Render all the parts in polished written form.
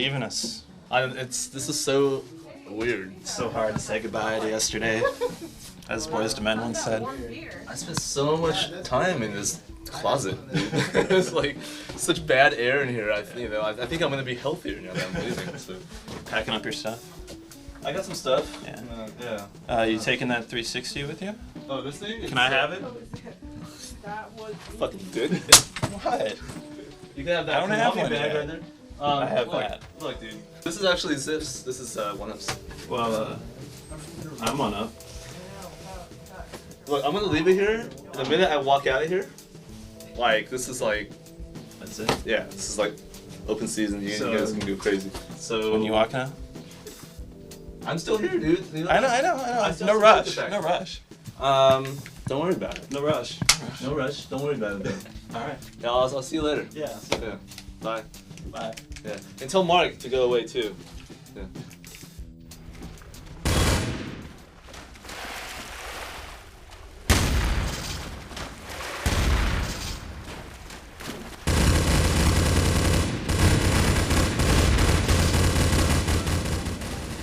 leaving us. This is so weird. It's so hard to say goodbye to yesterday, as Boys to Men once said. I spent so much time in this closet. It's like such bad air in here. I think I'm gonna be healthier now that I'm leaving. So. Packing up your stuff. I got some stuff. Yeah. You taking that 360 with you? Oh, this thing? Can I have it? Fucking good. What? You can have that. I don't have one bag yet. right there. I have that. Look, dude. This is actually Zips. This is one up. Well, I'm on up. Look, I'm gonna leave it here. The minute I walk out of here, like this is like. That's it? Yeah, this is like open season. You guys can go crazy. So. When you walk now? I'm still here, dude. You know, I know. No rush. No rush. Don't worry about it. No rush. No rush. Don't worry about it, though. All right. Yeah, I'll see you later. Yeah. Yeah. Bye. Bye. Yeah. And tell Mark to go away too. Yeah.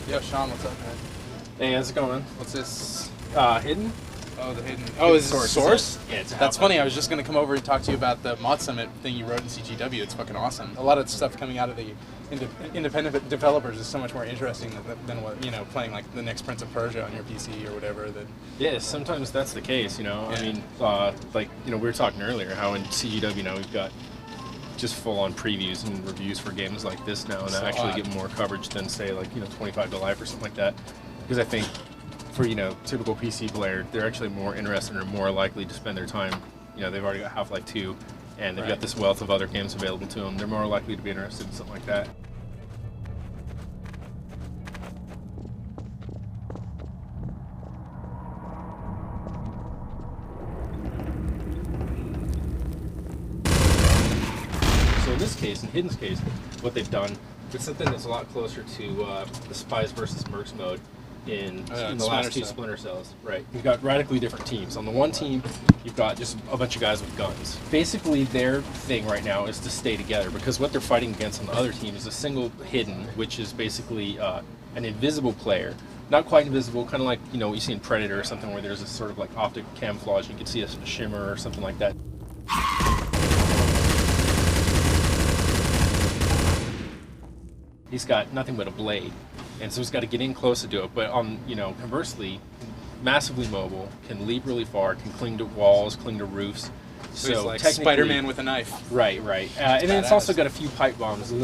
Yo, Sean, what's up, man? Hey, how's it going? What's this? Hidden? Oh, the hidden. Oh, is it Source? Yeah, it's That's funny. I was just gonna come over and talk to you about the Mod Summit thing you wrote in CGW. It's fucking awesome. A lot of stuff coming out of the independent developers is so much more interesting than what playing like the next Prince of Persia on your PC or whatever. Yeah, sometimes that's the case. Yeah. I mean, we were talking earlier how in CGW now we've got just full-on previews and reviews for games like this now, and So actually get more coverage than say 25 to Life or something like that. Because I think for typical PC player, they're actually more interested or more likely to spend their time. They've already got Half-Life 2, and they've got this wealth of other games available to them. They're more likely to be interested in something like that. So in this case, in Hidden's case, what they've done is something that's a lot closer to the Spies versus Mercs mode in the last two Splinter Cells. Right. You've got radically different teams. On the one team, you've got just a bunch of guys with guns. Basically, their thing right now is to stay together, because what they're fighting against on the other team is a single Hidden, which is basically an invisible player. Not quite invisible, kind of like what you see in Predator or something, where there's a sort of like optic camouflage. You can see a shimmer or something like that. He's got nothing but a blade, and so he's got to get in close to do it. But conversely, massively mobile, can leap really far, can cling to walls, cling to roofs. So he's like Spider-Man with a knife. Right. And then it's also got a few pipe bombs for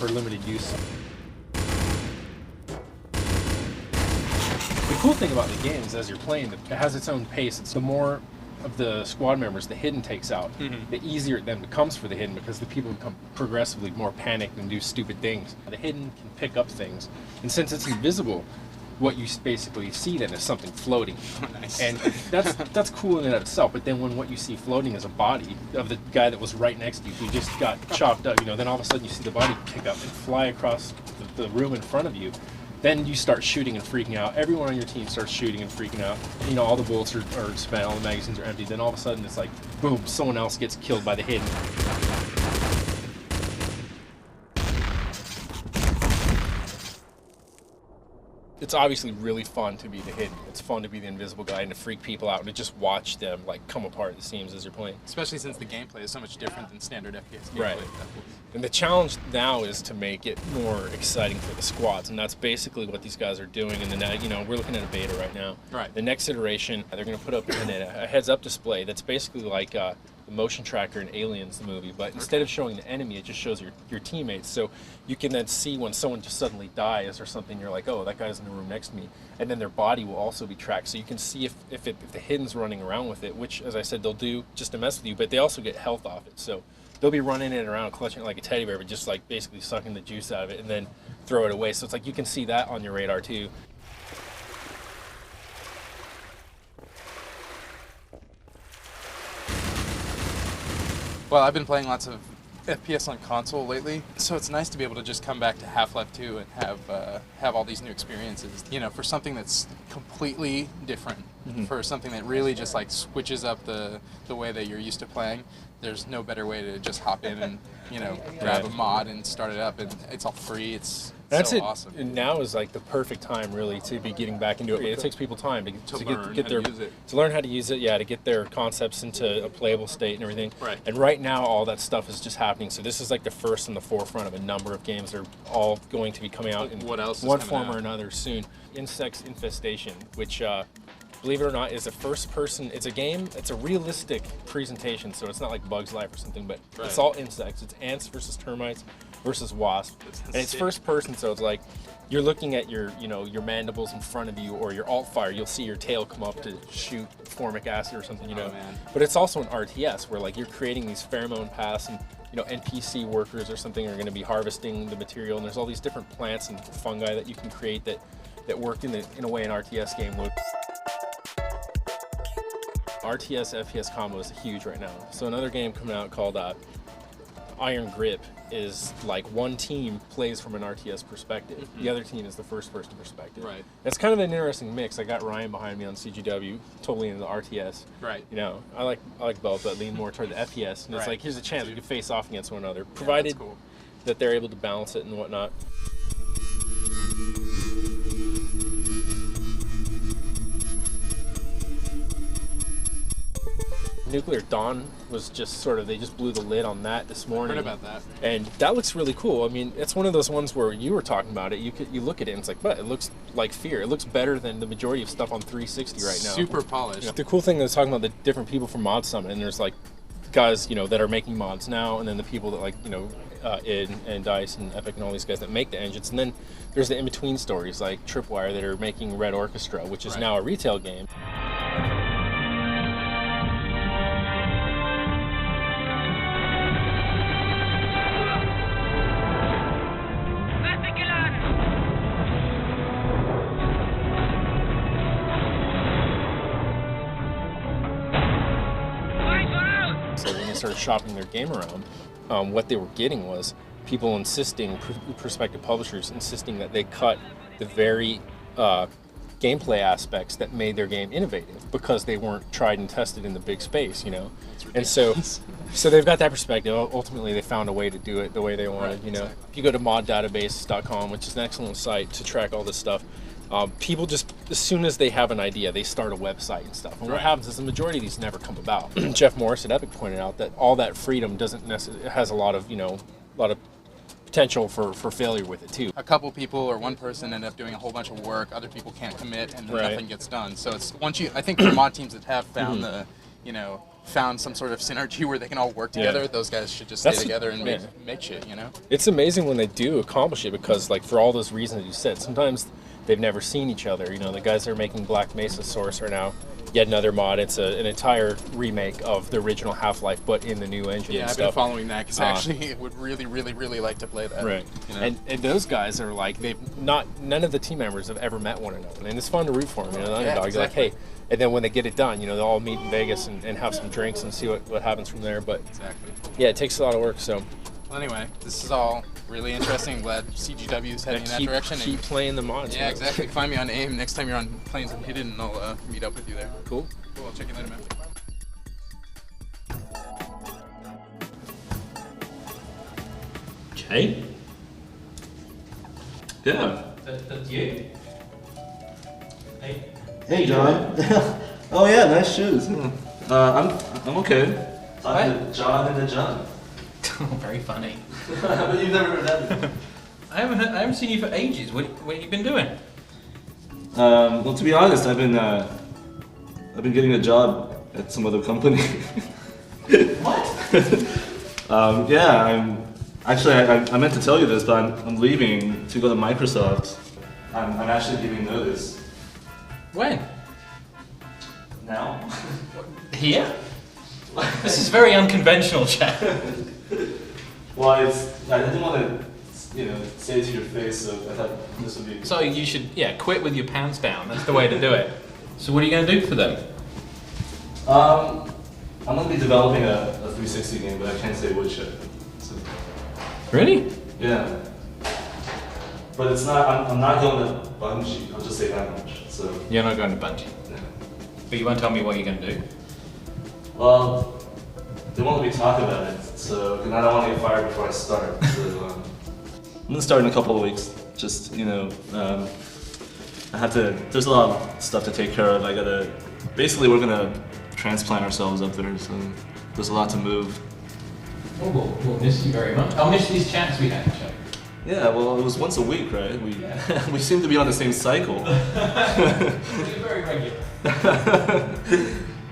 limited use. The cool thing about the game is, as you're playing, it has its own pace. It's the more of the squad members the Hidden takes out, the easier it then becomes for the Hidden, because the people become progressively more panicked and do stupid things. The Hidden can pick up things, and since it's invisible, what you basically see then is something floating. Oh, nice. And that's cool in and of itself, but then when what you see floating is a body of the guy that was right next to you, who just got chopped up, then all of a sudden you see the body pick up and fly across the room in front of you. Then you start shooting and freaking out. Everyone on your team starts shooting and freaking out. All the bullets are spent, all the magazines are empty. Then all of a sudden it's like, boom, someone else gets killed by the Hidden. It's obviously really fun to be the Hidden. It's fun to be the invisible guy and to freak people out and to just watch them come apart at the seams as you're playing. Especially since the gameplay is so much different than standard FPS gameplay. Right. And the challenge now is to make it more exciting for the squads, and that's basically what these guys are doing. And then, we're looking at a beta right now. Right. The next iteration, they're going to put up a heads-up display that's basically like the motion tracker in Aliens, the movie, but instead of showing the enemy, it just shows your teammates. So you can then see when someone just suddenly dies or something, you're like, oh, that guy's in the room next to me. And then their body will also be tracked. So you can see if the Hidden's running around with it, which, as I said, they'll do just to mess with you, but they also get health off it. So they'll be running it around, clutching it like a teddy bear, but just like basically sucking the juice out of it and then throw it away. So it's like you can see that on your radar too. Well, I've been playing lots of FPS on console lately, so it's nice to be able to just come back to Half-Life 2 and have all these new experiences. You know, for something that's completely different, for something that really just like switches up the way that you're used to playing. There's no better way to just hop in and grab a mod and start it up, and it's all free. It's That's so it. awesome. And now is like the perfect time, really, to be getting back into it. It takes people time to get their use it. to learn how to use it. Yeah, to get their concepts into a playable state and everything. Right. And right now, all that stuff is just happening. So this is like the first in the forefront of a number of games that are all going to be coming out in What else is one coming form out? or another soon. Insects Infestation, which. Believe it or not, is a first-person. It's a game. It's a realistic presentation, so it's not like Bug's Life or something. But it's all insects. It's ants versus termites versus wasps, and it's first-person. So it's like you're looking at your mandibles in front of you, or your alt fire. You'll see your tail come up to shoot formic acid or something. Man. But it's also an RTS where like you're creating these pheromone paths, and NPC workers or something are going to be harvesting the material, and there's all these different plants and fungi that you can create that work in a way an RTS game would. RTS FPS combo is huge right now. So another game coming out called Iron Grip is like one team plays from an RTS perspective. The other team is the first person perspective. Right. It's kind of an interesting mix. I got Ryan behind me on CGW, totally into the RTS. Right. I like both, but lean more toward the FPS. And it's Right. like, here's a chance we can face off against one another, provided cool. that they're able to balance it and whatnot. Nuclear Dawn was just they just blew the lid on that this morning. Heard about that. And that looks really cool. I mean, it's one of those ones where you were talking about it. You look at it and it's like, but it looks like Fear. It looks better than the majority of stuff on 360 right now. Super polished. The cool thing is talking about the different people from Mod Summit, and there's like guys that are making mods now, and then the people that id and Dice and Epic and all these guys that make the engines, and then there's the in-between stories like Tripwire that are making Red Orchestra, which is now a retail game. So when they started shopping their game around, what they were getting was people insisting, prospective publishers insisting that they cut the very gameplay aspects that made their game innovative because they weren't tried and tested in the big space, And so they've got that perspective. Ultimately, they found a way to do it the way they wanted, exactly. If you go to moddatabase.com, which is an excellent site to track all this stuff, people just, as soon as they have an idea, they start a website and stuff. And what happens is the majority of these never come about. Jeff Morris at Epic pointed out that all that freedom doesn't necessarily, has a lot of potential for failure with it too. A couple people or one person end up doing a whole bunch of work. Other people can't commit, and then nothing gets done. So it's I think for mod teams that have found found some sort of synergy where they can all work together, those guys should just stay together and make shit. It's amazing when they do accomplish it because, like, for all those reasons you said, sometimes they've never seen each other. The guys that are making Black Mesa Source are now yet another mod. It's an entire remake of the original Half-Life, but in the new engine. Yeah, and I've stuff. been following that because actually would really, really, really like to play that. Right. And those guys are like, none of the team members have ever met one another, and it's fun to root for them. The underdog. exactly. You're like, hey, and then when they get it done, they'll all meet in Vegas and have some drinks and see what happens from there. But Exactly. yeah, it takes a lot of work. So Well, anyway, this is all really interesting. Glad CGW is heading in that direction. Keep playing the mods. Yeah, exactly. Find me on AIM next time you're on Plains and Hidden, and I'll meet up with you there. Cool. Cool. I'll check you later, man. Okay. Yeah. That's you. Hey. Hey, John. Oh yeah, nice shoes. I'm okay. John and the John. Very funny. But you've never heard that. I haven't seen you for ages. What have you been doing? Well, to be honest, I've been getting a job at some other company. What? Yeah, I meant to tell you this, but I'm leaving to go to Microsoft. I'm actually giving notice. When? Now? Here? This is very unconventional, chap. Well, I didn't want to, say it to your face, so I thought this would be. So you should, quit with your pants down. That's the way to do it. So what are you going to do for them? I'm going to be developing a 360 game, but I can't say which yet. So Really? Yeah. But it's not. I'm not going to bungee. I'll just say that much. So. You're not going to bungee. Yeah. But you won't tell me what you're going to do. Well, they won't let me talk about it. So, and I don't want to get fired before I start. So, I'm gonna start in a couple of weeks. Just I have to. There's a lot of stuff to take care of. I gotta. Basically, we're gonna transplant ourselves up there. So there's a lot to move. Well, we'll miss you very much. I'll miss these chats we had, Chuck. Yeah, well, it was once a week, right? We seem to be on the same cycle. You're very regular.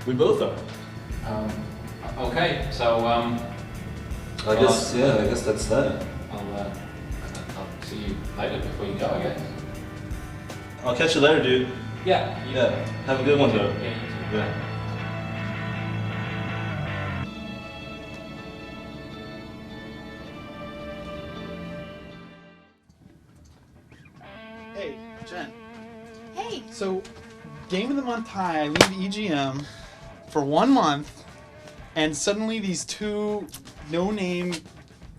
We both are. Okay, so I guess that's that. I'll see you later before you go, I guess. I'll catch you later, dude. Yeah. Yeah. Have a good one, though. Yeah, you too. Yeah. Hey, Jen. Hey. So, Game of the Month high, I leave EGM for 1 month, and suddenly these two no-name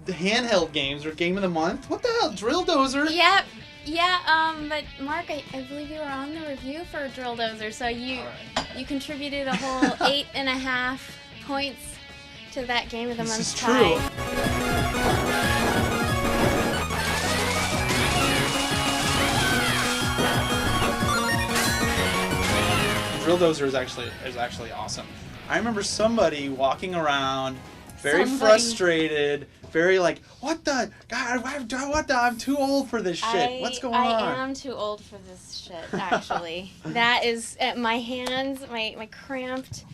handheld games are Game of the Month? What the hell? Drill Dozer? Yep. Yeah, but Mark, I believe you were on the review for Drill Dozer, so you contributed a whole 8.5 points to that Game of the Month This is tie. Drill Dozer is actually awesome. I remember somebody walking around, very frustrated, very like, what the God? What the? I'm too old for this shit. What's going on? I am too old for this shit. Actually, that is my hands, my cramped,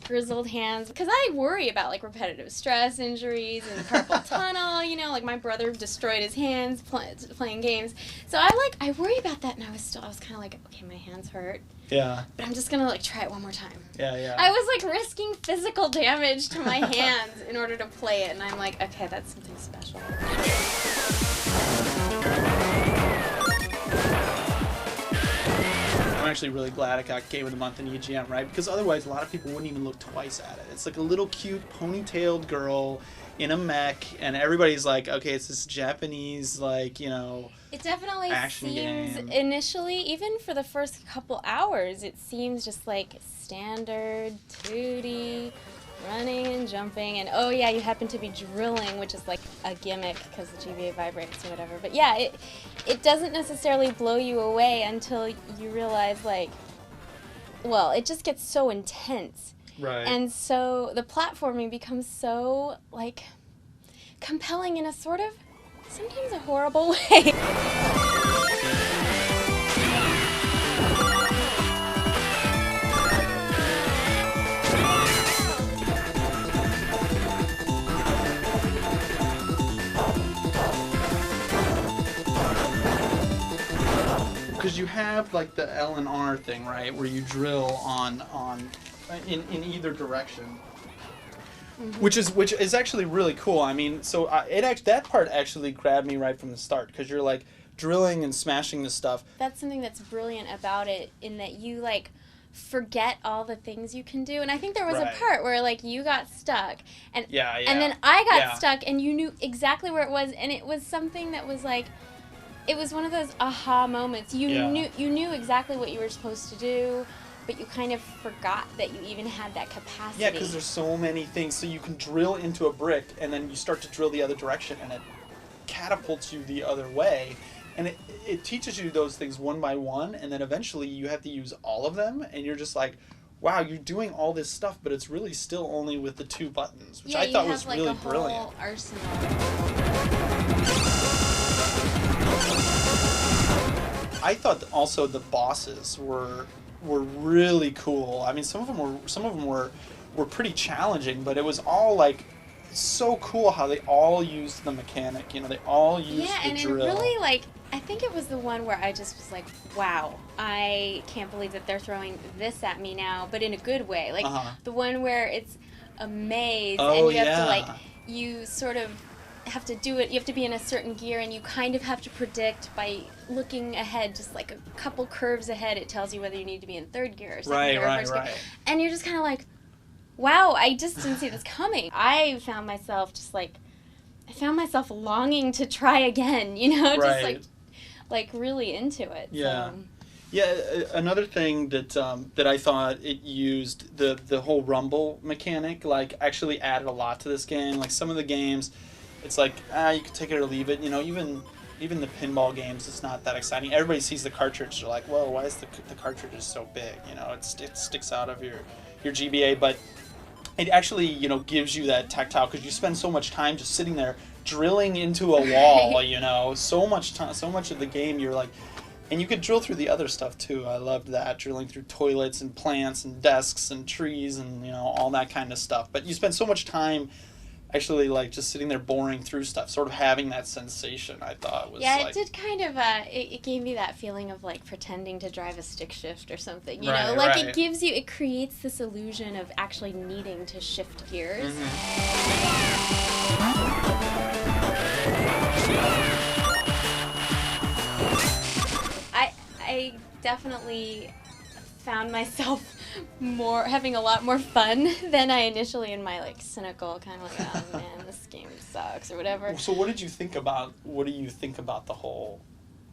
grizzled hands. Because I worry about like repetitive stress injuries and carpal tunnel. You know, like my brother destroyed his hands playing games. So I worry about that, and I was kind of like, okay, my hands hurt. Yeah. But I'm just gonna like try it one more time. Yeah. I was like risking physical damage to my hands in order to play it, and I'm like, okay, that's something special. I'm actually really glad I got Game of the Month in EGM, right? Because otherwise, a lot of people wouldn't even look twice at it. It's like a little cute ponytailed girl in a mech, and everybody's like, okay, it's this Japanese, like, It definitely action seems game. initially, even for the first couple hours, it seems just like standard 2D, running and jumping, and oh yeah, you happen to be drilling, which is like a gimmick because the GBA vibrates or whatever. But yeah, it doesn't necessarily blow you away until you realize like, well, it just gets so intense. Right. And so the platforming becomes so like compelling in a sort of sometimes a horrible way. Because you have like the L and R thing, right, where you drill in either direction. Which is actually really cool. I mean, so that part actually grabbed me right from the start because you're like drilling and smashing the stuff. That's something that's brilliant about it, in that you like forget all the things you can do. And I think there was a part where like you got stuck, and and then I got stuck, and you knew exactly where it was, and it was something that was like, it was one of those aha moments. You knew exactly what you were supposed to do, but you kind of forgot that you even had that capacity. Yeah, because there's so many things. So you can drill into a brick, and then you start to drill the other direction, and it catapults you the other way. And it teaches you those things one by one, and then eventually you have to use all of them, and you're just like, wow, you're doing all this stuff, but it's really still only with the 2 buttons, which I thought was like really a whole brilliant. Arsenal. I thought also the bosses were really cool. I mean, some of them were pretty challenging, but it was all like so cool how they all used the mechanic. They all used the drill. Yeah, and it really like, I think it was the one where I just was like, wow, I can't believe that they're throwing this at me now, but in a good way. Like the one where it's a maze and you have to like, you sort of have to do it, you have to be in a certain gear, and you kind of have to predict by looking ahead, just like a couple curves ahead, it tells you whether you need to be in 3rd gear or 2nd gear or 1st gear. And you're just kind of like, wow, I just didn't see this coming. I found myself just like I found myself longing to try again, you know, Right. just like really into it. Yeah. So. Yeah, another thing that I thought it used, the whole rumble mechanic, like, actually added a lot to this game. Like, some of the games, it's like, you can take it or leave it. You know, even the pinball games, it's not that exciting. Everybody sees the cartridge, they're like, whoa, why is the cartridge is so big? You know, it sticks out of your GBA, but it actually, you know, gives you that tactile, because you spend so much time just sitting there drilling into a wall, you know, so much time, so much of the game you're like, and you could drill through the other stuff too. I loved that, drilling through toilets and plants and desks and trees and, you know, all that kind of stuff. But you spend so much time actually, like, just sitting there boring through stuff, sort of having that sensation, I thought was Yeah, like, it did kind of, it gave me that feeling of, like, pretending to drive a stick shift or something, you Right, know? Like, right. it creates this illusion of actually needing to shift gears. I definitely found myself having a lot more fun than I initially, in my, like, cynical kind of like, oh man, this game sucks or whatever. So what do you think about the whole,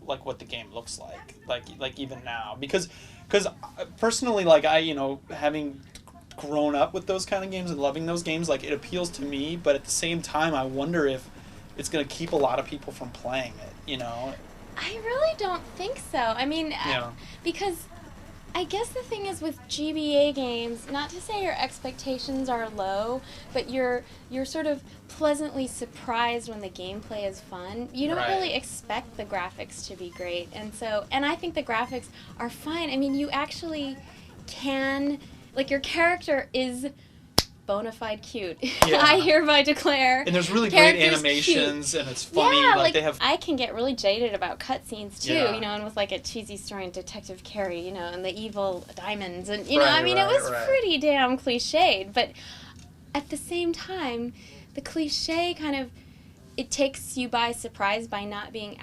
like, what the game looks like even now? Because personally, like, I, you know, having grown up with those kind of games and loving those games, like, it appeals to me, but at the same time I wonder if it's going to keep a lot of people from playing it, you know? I really don't think so. I mean, Yeah. because I guess the thing is with GBA games, not to say your expectations are low, but you're sort of pleasantly surprised when the gameplay is fun. You don't Right. really expect the graphics to be great, and I think the graphics are fine. I mean, you actually can, like, your character is bona fide cute. Yeah. I hereby declare. And there's really great character's animations, cute. and it's funny. Yeah, like, they have. I can get really jaded about cutscenes too, Yeah. you know, and with, like, a cheesy story and Detective Carey, you know, and the evil diamonds, and, you know, I mean, it was right. pretty damn cliched, but at the same time, the cliche kind of, it takes you by surprise by not being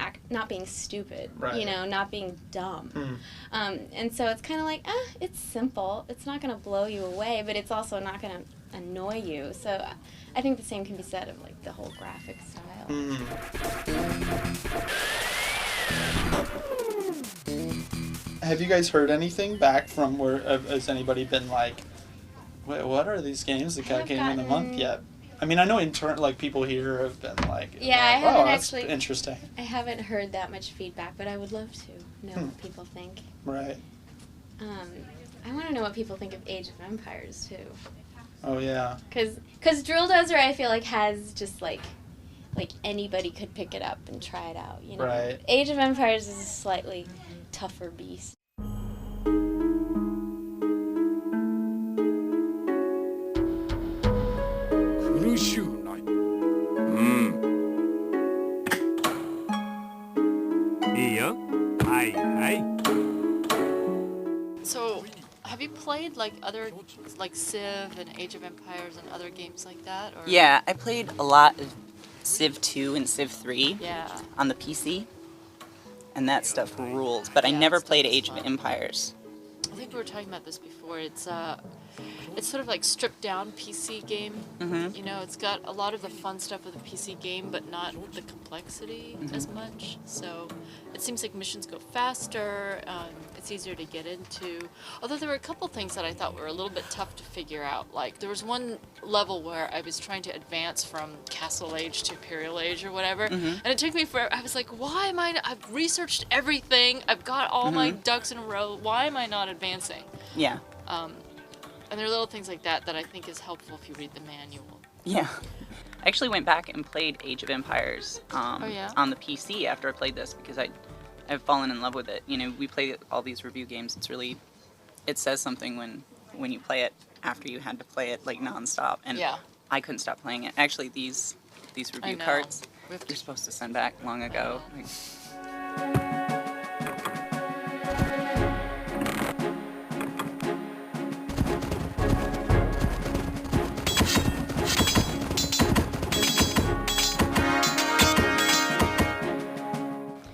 stupid, Right. you know, not being dumb. Hmm. And so it's kind of like, it's simple. It's not going to blow you away, but it's also not going to annoy you. So I think the same can be said of, like, the whole graphic style. Have you guys heard anything back from where? Has anybody been like, "Wait, what are these games that got game in the month yet?" I mean, I know like, people here have been like, Yeah, I "Oh, haven't that's actually- interesting." I haven't heard that much feedback, but I would love to know what people think. Right. I want to know what people think of Age of Empires too, Oh yeah. because Drill Dozer, I feel like, has just like anybody could pick it up and try it out. You know, Right. Age of Empires is a slightly tougher beast. So, have you played like other, like Civ and Age of Empires and other games like that? Or? Yeah, I played a lot of Civ 2 and Civ 3 Yeah. on the PC, and that stuff rules, but I never played Age of Empires. I think we were talking about this before. It's sort of like stripped down PC game. Mhm. You know, it's got a lot of the fun stuff of the PC game, but not the complexity as much. So it seems like missions go faster. It's easier to get into. Although there were a couple things that I thought were a little bit tough to figure out. Like there was one level where I was trying to advance from Castle Age to Imperial Age or whatever, and it took me forever. I was like, why am I? I've researched everything. I've got all my ducks in a row. Why am I not advancing? Yeah. And there are little things like that that I think is helpful if you read the manual. Yeah. I actually went back and played Age of Empires yeah? on the PC after I played this because I've fallen in love with it. You know, we play all these review games. It says something when you play it after you had to play it like nonstop. And Yeah. I couldn't stop playing it. Actually, these review know. cards We have you're supposed to send back long ago. Like,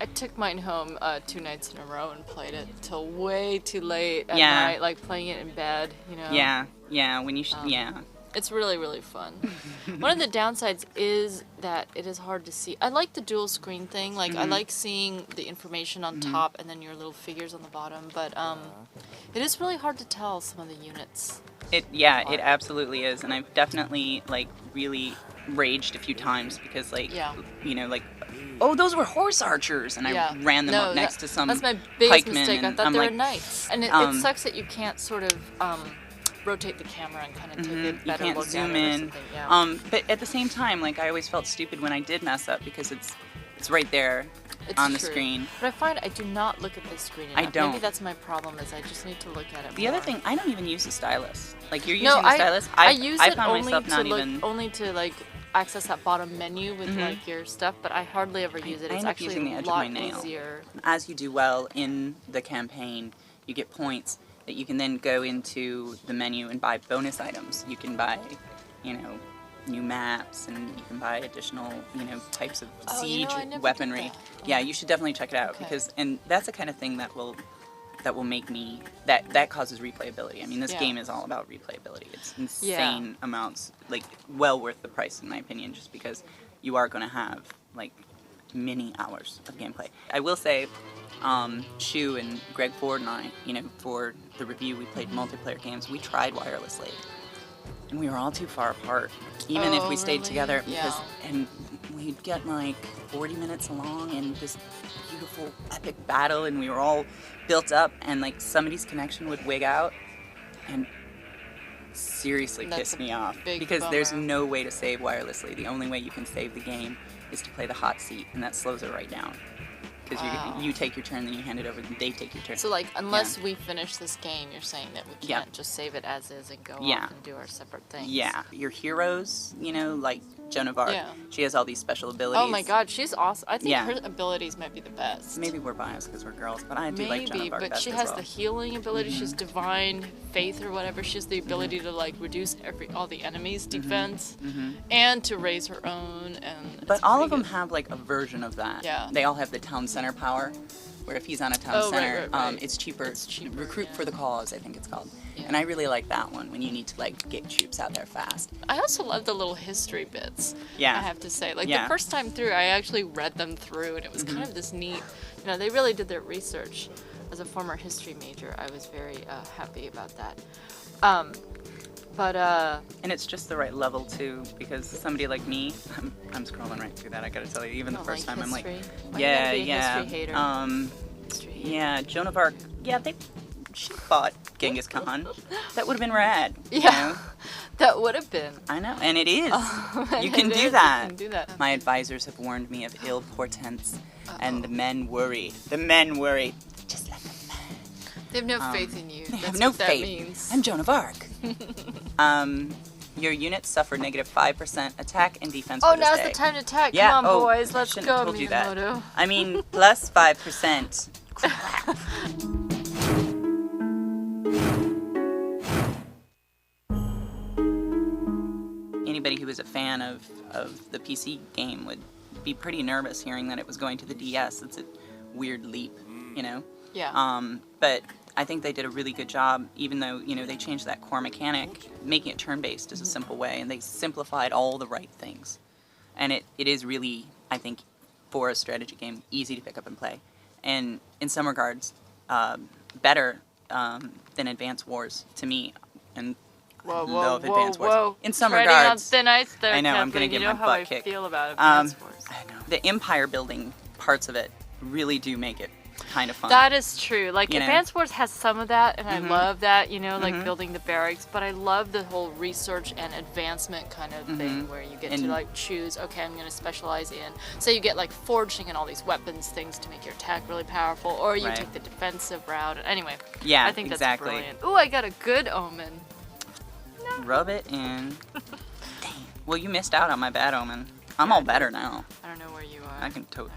I took mine home 2 nights in a row and played it till way too late at Yeah. night, like playing it in bed, you know? yeah, when you yeah. It's really, really fun. One of the downsides is that it is hard to see. I like the dual screen thing. Like, I like seeing the information on top and then your little figures on the bottom. But it is really hard to tell some of the units. It absolutely is. And I've definitely, like, really raged a few times because, like, you know, like, oh, those were horse archers, and I ran them up next to some That's my biggest pikemen, mistake. I and thought I'm they were like, knights. And it sucks that you can't sort of rotate the camera and kind of take a better you can't look zoom at it or in. something. Yeah. But at the same time, like, I always felt stupid when I did mess up because it's right there on the screen. But I find I do not look at the screen enough. I don't. Maybe that's my problem, is I just need to look at it The more. other thing, I don't even use the stylus. Like, you're using the stylus. I use it found only myself to not look, even... only to like access that bottom menu with like your stuff, but I hardly ever use it. I It's end up actually using the a edge lot of my nail. easier. As you do well in the campaign, you get points that you can then go into the menu and buy bonus items. You can buy, you know, new maps, and you can buy additional, you know, types of siege I never weaponry. did that. Yeah, you should definitely check it out because, and that's the kind of thing that will make me that causes replayability. I mean, this game is all about replayability. It's insane amounts, like well worth the price in my opinion, just because you are going to have like many hours of gameplay. I will say, Shu and Greg Ford and I, you know, for the review, we played multiplayer games. We tried wirelessly, and we were all too far apart. Even if we stayed together, because and we'd get like 40 minutes along in this beautiful epic battle, and we were all built up, and like somebody's connection would wig out, and seriously pissed me off because there's no way to save wirelessly. The only way you can save the game is to play the hot seat, and that slows it right down. Because you take your turn, then you hand it over, and they take your turn. So, like, unless we finish this game, you're saying that we can't just save it as is and go off and do our separate things. Yeah. Your heroes, you know, like Joan of Arc, she has all these special abilities. Oh my god, she's awesome. I think her abilities might be the best. Maybe we're biased because we're girls, but I do like Joan of Arc but best she as has well. the healing ability. She's divine faith or whatever. She has the ability to, like, reduce all the enemies' defense and to raise her own. But all of them have, like, a version of that. Yeah. They all have the town center power, where if he's on a town center, it's cheaper. Recruit for the cause, I think it's called. Yeah. And I really like that one, when you need to, like, get troops out there fast. I also love the little history bits, I have to say. Like, the first time through, I actually read them through, and it was kind of this neat, you know, they really did their research. As a former history major, I was very happy about that. And it's just the right level too, because somebody like me, I'm scrolling right through that. I gotta tell you, even the first time, history? I'm like, Why you gotta be a history hater? Yeah, Joan of Arc. Yeah, she fought Genghis Khan. That would have been rad. Yeah, you know? that would have been. I know, and it is. You can do that. You can do that. My advisors have warned me of ill portents, and the men worry. The men worry. Just like a man. They have no faith in you. They That's have no what that faith. means. I'm Joan of Arc. Your units suffer -5% attack and defense for this now's day. the time to attack. Yeah. Come on, boys. Let's shouldn't go, have told you that. Miyamoto. I mean, +5%. Crap. Anybody who was a fan of the PC game would be pretty nervous hearing that it was going to the DS. It's a weird leap, you know? Yeah. But I think they did a really good job, even though, you know, they changed that core mechanic. Making it turn-based is a simple way, and they simplified all the right things. And it is really, I think, for a strategy game, easy to pick up and play. And in some regards, better than Advance Wars to me. And Advance Wars. In some Treading regards, on thin ice there, I know, I'm Kathleen. gonna get You know my how butt I kicked. feel about Advance Wars. I know. The empire building parts of it really do make it kind of fun. That is true. Like, You know? Advance Wars has some of that, and I love that, you know, like building the barracks, but I love the whole research and advancement kind of thing where you get to, like, choose, okay, I'm going to specialize in, say you get, like, forging and all these weapons things to make your attack really powerful, or you take the defensive route. Anyway, Yeah, I think that's exactly. brilliant. Ooh, I got a good omen. Rub it in. Dang. Well, you missed out on my bad omen. I'm all better now. I don't know where you are.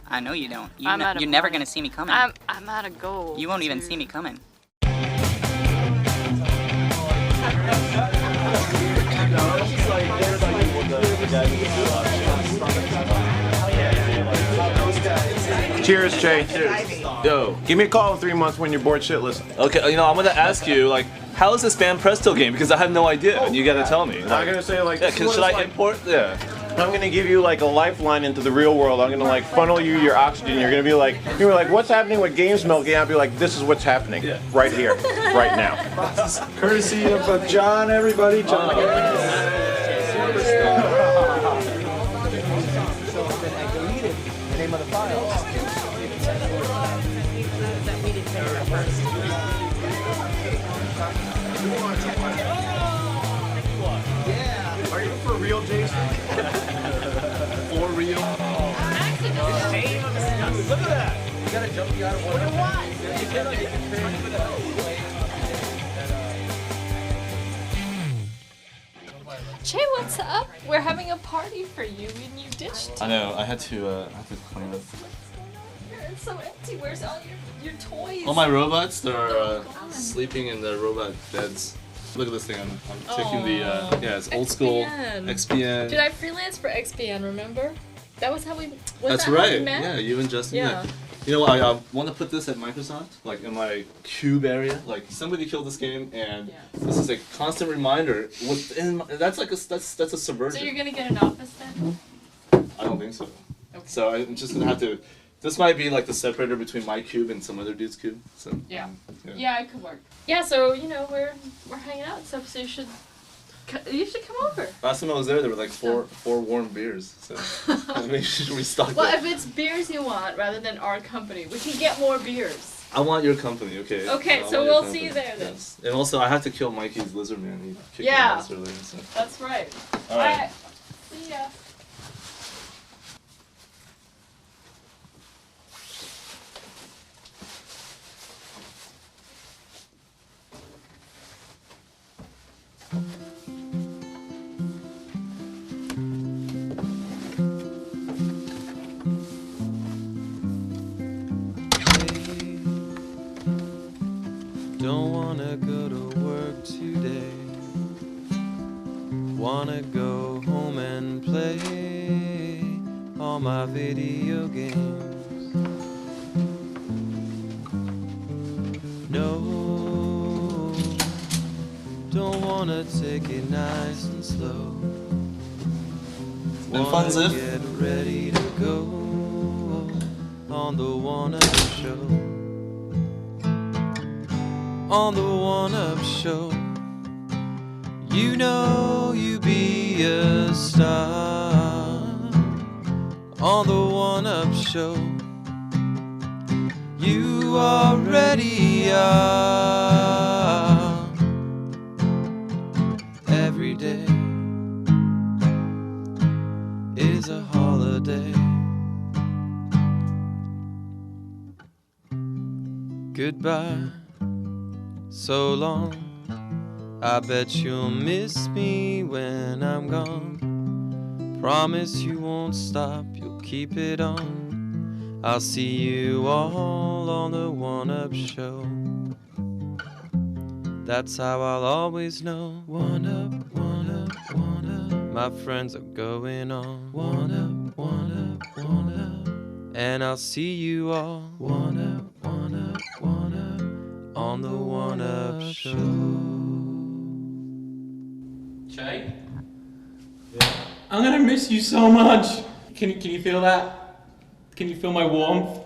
I know you don't. I'm out of You're never money. gonna see me coming. I'm out of gold. You won't even see me coming. Cheers, Jay. Cheers. Yo, give me a call in 3 months when you're bored shitless. Okay, you know, I'm gonna ask you, like, how is this Ban Presto game? Because I have no idea, and you gotta tell me. I'm gonna say, like, yeah, should I import? Yeah. I'm gonna give you like a lifeline into the real world. I'm gonna like funnel you your oxygen. You're gonna be like, what's happening with Games Milk? And I'll be like, this is what's happening right here, right now. Courtesy of John, everybody. John. Name of the file. Yeah. Are you for real, Jason? For real? Look at that. You gotta jump you out of one. Jay, what's up? We're having a party for you and you ditched. I know, I had to clean up. It's so empty. Where's all your toys? All my robots, they're sleeping in their robot beds. Look at this thing, I'm taking the, yeah, it's old school XPN. Did I freelance for XPN, remember? That was how we, That's right, yeah, you and Justin. Yeah. You know, I want to put this at Microsoft, like in my cube area. Like somebody killed this game, and this is a constant reminder. Within that's like that's a subversion. So you're gonna get an office then? I don't think so. Okay. So I'm just gonna have to. This might be like the separator between my cube and some other dude's cube. So yeah, it could work. Yeah, so you know we're hanging out and stuff. So you should come over. Last time I was there were like four warm beers. So maybe you should restock Well, that. if it's beers you want rather than our company, we can get more beers. I want your company, okay? Okay, so we'll see you there then. Yes. And also, I have to kill Mikey's lizard man. He kicked my ass earlier. So. That's right. All right. See ya. Don't wanna go to work today. Wanna go home and play all my video games. No, don't wanna take it nice and slow. Wanna get ready to go on the one-up show. On the one-up show, you know you be a star. On the one-up show, you already are. Every day is a holiday. Goodbye. So long, I bet you'll miss me when I'm gone. Promise you won't stop, you'll keep it on. I'll see you all on the one-up show. That's how I'll always know. One up, one up, one up. My friends are going on. One up, one up, one up. And I'll see you all. One up, one up, one up. On the one-up show. Jay? I'm gonna miss you so much. Can you feel that? Can you feel my warmth?